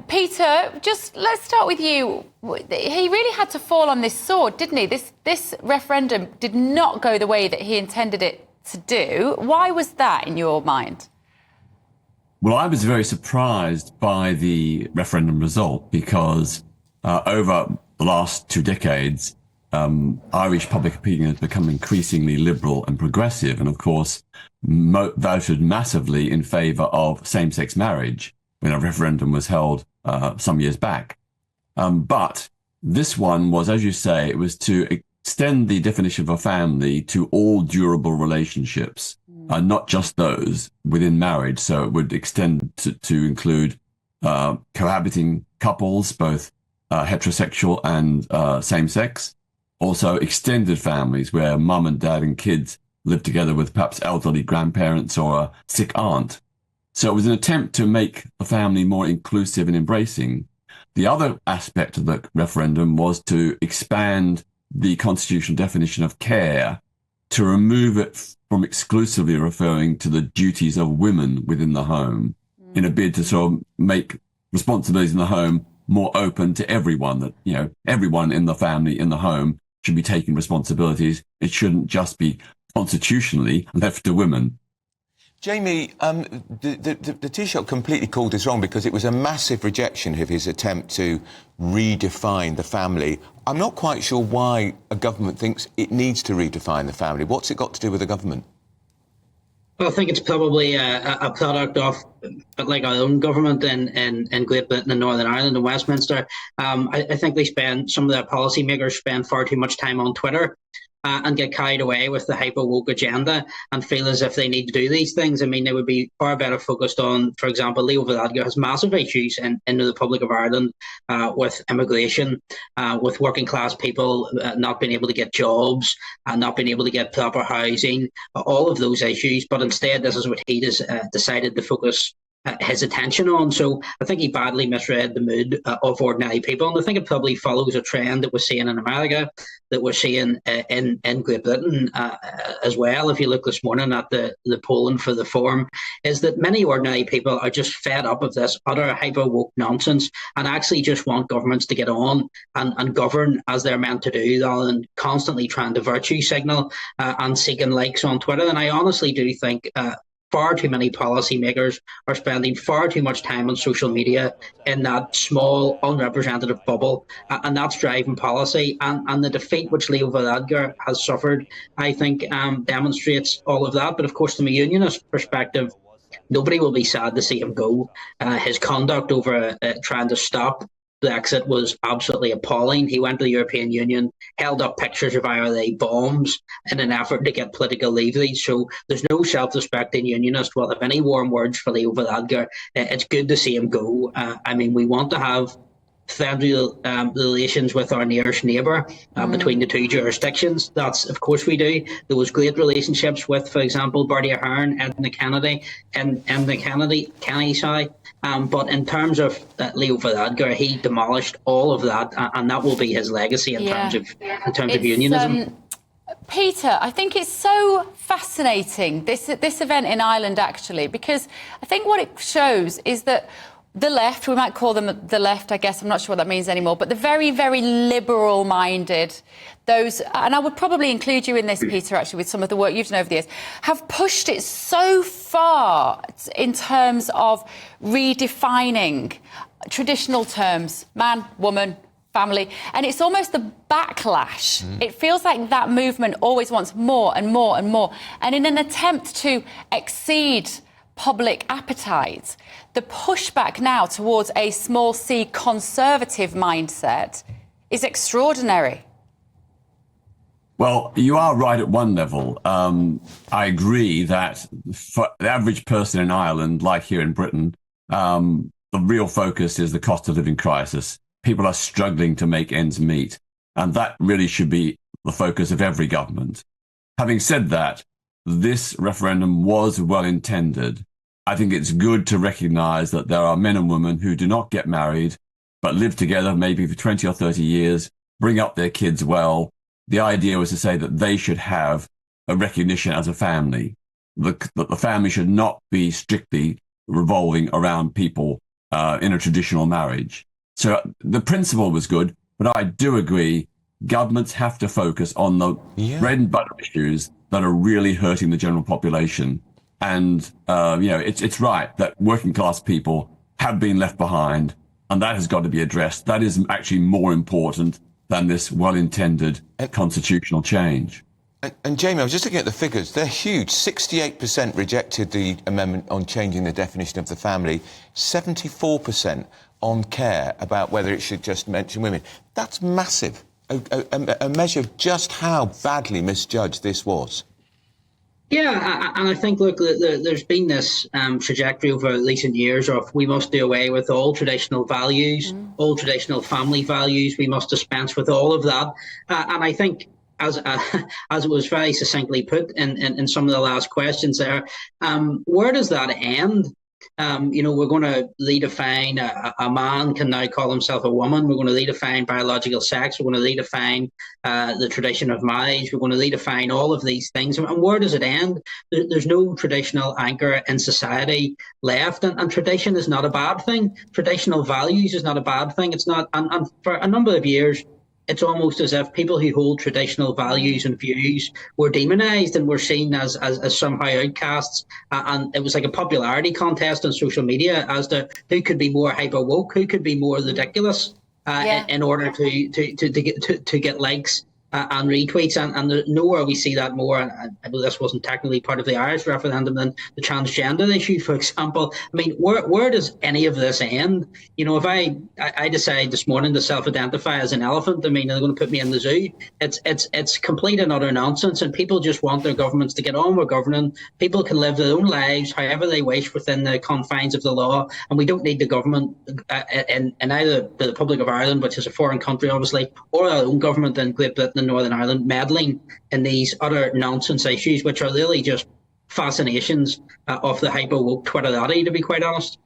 Peter, just let's start with you. He really had to fall on this sword, didn't he? This referendum did not go the way that he intended it to do. Why was that in your mind? Well, I was very surprised by the referendum result because over the last 2 decades, Irish public opinion has become increasingly liberal and progressive, and of course, voted massively in favour of same-sex marriage when a referendum was held some years back. But this one was, as you say, it was to extend the definition of a family to all durable relationships, not just those within marriage. So it would extend to include cohabiting couples, both heterosexual and same-sex. Also extended families where mum and dad and kids live together with perhaps elderly grandparents or a sick aunt. So it was an attempt to make the family more inclusive and embracing. The other aspect of the referendum was to expand the constitutional definition of care to remove it from exclusively referring to the duties of women within the home in a bid to sort of make responsibilities in the home more open to everyone, that, you know, everyone in the family, in the home should be taking responsibilities. It shouldn't just be constitutionally left to women. Jamie, the Taoiseach completely called this wrong because it was a massive rejection of his attempt to redefine the family. I'm not quite sure why a government thinks it needs to redefine the family. What's it got to do with the government? Well, I think it's probably a product of, like our own government in Great Britain and Northern Ireland and Westminster. I think some of their policymakers spend far too much time on Twitter and get carried away with the hyper-woke agenda and feel as if they need to do these things. I mean, they would be far better focused on, for example, Leo Varadkar has massive issues in the Republic of Ireland with immigration, with working class people not being able to get jobs and not being able to get proper housing, all of those issues. But instead, this is what he has decided to focus his attention on. So I think he badly misread the mood of ordinary people. And I think it probably follows a trend that we're seeing in America, that we're seeing in Great Britain as well. If you look this morning at the polling for the Forum, is that many ordinary people are just fed up of this utter hyper-woke nonsense and actually just want governments to get on and govern as they're meant to do, rather than constantly trying to virtue signal and seeking likes on Twitter. And I honestly do think far too many policymakers are spending far too much time on social media in that small, unrepresentative bubble, and that's driving policy. And the defeat which Leo Varadkar has suffered, I think, demonstrates all of that. But of course, from a unionist perspective, nobody will be sad to see him go. His conduct over trying to stop Brexit was absolutely appalling. He went to the European Union, held up pictures of IRA bombs in an effort to get political leverage. So there's no self-respecting unionist will have any warm words for Leo Varadkar. It's good to see him go. I mean, we want to have federal relations with our nearest neighbour between the two jurisdictions. That's, of course, we do. There was great relationships with, for example, Bertie Ahern and the Kennedy, but in terms of Leo Varadkar, he demolished all of that, and that will be his legacy in terms of unionism. Peter, I think it's so fascinating, this event in Ireland, actually, because I think what it shows is that the left, we might call them the left, I guess, I'm not sure what that means anymore, but the very, very liberal-minded, those, and I would probably include you in this, Peter, actually, with some of the work you've done over the years, have pushed it so far in terms of redefining traditional terms, man, woman, family, and it's almost the backlash. It feels like that movement always wants more and more and more, and in an attempt to exceed public appetite, the pushback now towards a small c conservative mindset is extraordinary. Well, you are right at one level. I agree that for the average person in Ireland, like here in Britain, the real focus is the cost of living crisis. People are struggling to make ends meet, and that really should be the focus of every government. Having said that, this referendum was well intended. I think it's good to recognise that there are men and women who do not get married, but live together maybe for 20 or 30 years, bring up their kids well. The idea was to say that they should have a recognition as a family, that the family should not be strictly revolving around people in a traditional marriage. So the principle was good, but I do agree governments have to focus on the bread and butter issues that are really hurting the general population. And, it's right that working class people have been left behind, and that has got to be addressed. That is actually more important than this well-intended constitutional change. And Jamie, I was just looking at the figures. They're huge. 68% rejected the amendment on changing the definition of the family. 74% on care, about whether it should just mention women. That's massive. A measure of just how badly misjudged this was. Yeah, and I think, look, there's been this trajectory over recent years of we must do away with all traditional values, all traditional family values. We must dispense with all of that. And I think, as it was very succinctly put in some of the last questions there, where does that end? We're going to redefine a man can now call himself a woman. We're going to redefine biological sex. We're going to redefine the tradition of marriage. We're going to redefine all of these things. And where does it end? There's no traditional anchor in society left. And tradition is not a bad thing. Traditional values is not a bad thing. It's not. And for a number of years, it's almost as if people who hold traditional values and views were demonized and were seen as somehow outcasts. And it was like a popularity contest on social media as to who could be more hyper woke, who could be more ridiculous in order to get likes and retweets. And nowhere we see that more. And I know this wasn't technically part of the Irish referendum than the transgender issue, for example. I mean, where does any of this end? If I decide this morning to self-identify as an elephant, I mean, they're going to put me in the zoo. It's complete and utter nonsense, and people just want their governments to get on with governing. People can live their own lives however they wish within the confines of the law, and we don't need the government in either the Republic of Ireland, which is a foreign country, obviously, or our own government in Great Britain and Northern Ireland meddling in these utter nonsense issues, which are really just fascinations of the hyper woke Twitterati, to be quite honest.